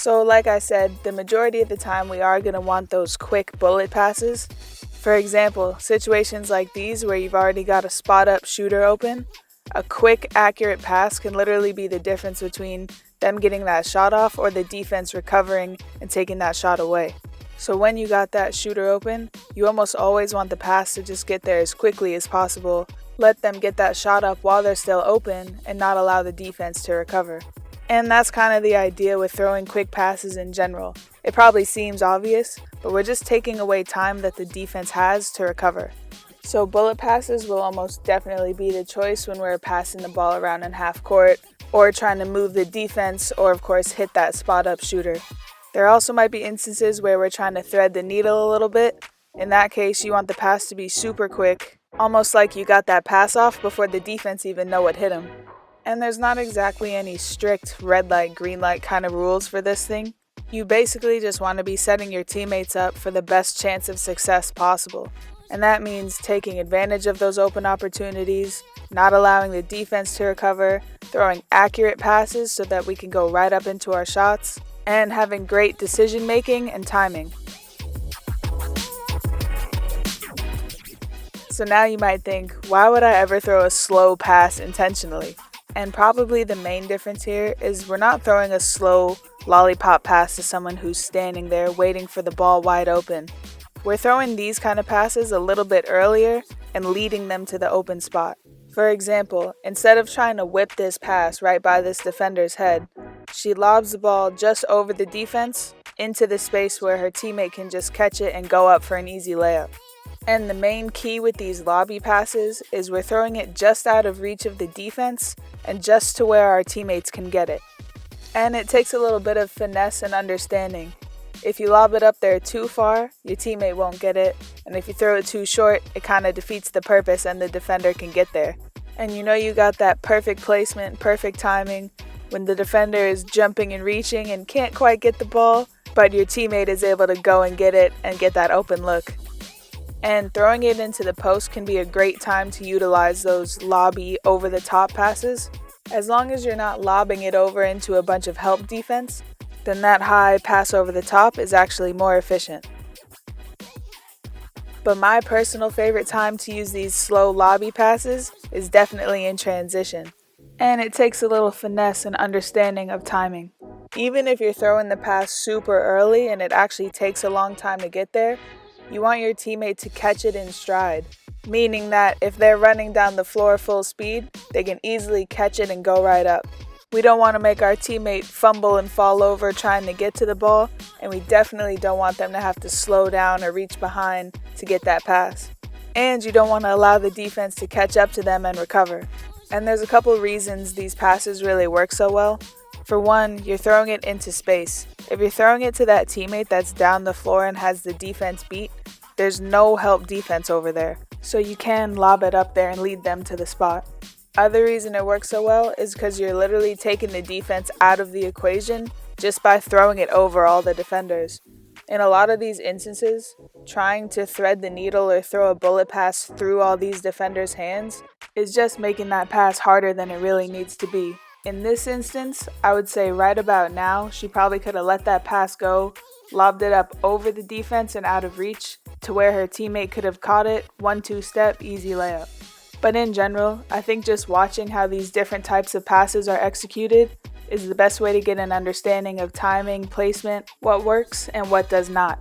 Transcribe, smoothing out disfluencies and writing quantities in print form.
So like I said, the majority of the time we are going to want those quick bullet passes. For example, situations like these where you've already got a spot-up shooter open, a quick, accurate pass can literally be the difference between them getting that shot off or the defense recovering and taking that shot away. So when you got that shooter open, you almost always want the pass to just get there as quickly as possible, let them get that shot up while they're still open, and not allow the defense to recover. And that's kind of the idea with throwing quick passes in general. It probably seems obvious, but we're just taking away time that the defense has to recover. So bullet passes will almost definitely be the choice when we're passing the ball around in half court, or trying to move the defense, or of course hit that spot-up shooter. There also might be instances where we're trying to thread the needle a little bit. In that case, you want the pass to be super quick, almost like you got that pass off before the defense even know what hit them. And there's not exactly any strict red light, green light kind of rules for this thing. You basically just want to be setting your teammates up for the best chance of success possible. And that means taking advantage of those open opportunities, not allowing the defense to recover, throwing accurate passes so that we can go right up into our shots, and having great decision making and timing. So now you might think, why would I ever throw a slow pass intentionally? And probably the main difference here is we're not throwing a slow lollipop pass to someone who's standing there waiting for the ball wide open. We're throwing these kind of passes a little bit earlier and leading them to the open spot. For example, instead of trying to whip this pass right by this defender's head, she lobs the ball just over the defense into the space where her teammate can just catch it and go up for an easy layup. And the main key with these lobby passes is we're throwing it just out of reach of the defense and just to where our teammates can get it. And it takes a little bit of finesse and understanding. If you lob it up there too far, your teammate won't get it, and if you throw it too short, it kind of defeats the purpose and the defender can get there. And you know you got that perfect placement, perfect timing, when the defender is jumping and reaching and can't quite get the ball, but your teammate is able to go and get it and get that open look. And throwing it into the post can be a great time to utilize those lobby over-the-top passes. As long as you're not lobbing it over into a bunch of help defense, then that high pass over the top is actually more efficient. But my personal favorite time to use these slow lobby passes is definitely in transition. And it takes a little finesse and understanding of timing. Even if you're throwing the pass super early and it actually takes a long time to get there, you want your teammate to catch it in stride, meaning that if they're running down the floor full speed, they can easily catch it and go right up. We don't want to make our teammate fumble and fall over trying to get to the ball, and we definitely don't want them to have to slow down or reach behind to get that pass. And you don't want to allow the defense to catch up to them and recover. And there's a couple reasons these passes really work so well. For one, you're throwing it into space. If you're throwing it to that teammate that's down the floor and has the defense beat, there's no help defense over there. So you can lob it up there and lead them to the spot. Other reason it works so well is because you're literally taking the defense out of the equation just by throwing it over all the defenders. In a lot of these instances, trying to thread the needle or throw a bullet pass through all these defenders' hands is just making that pass harder than it really needs to be. In this instance, I would say right about now, she probably could have let that pass go, lobbed it up over the defense and out of reach to where her teammate could have caught it, 1-2 step, easy layup. But in general, I think just watching how these different types of passes are executed is the best way to get an understanding of timing, placement, what works, and what does not.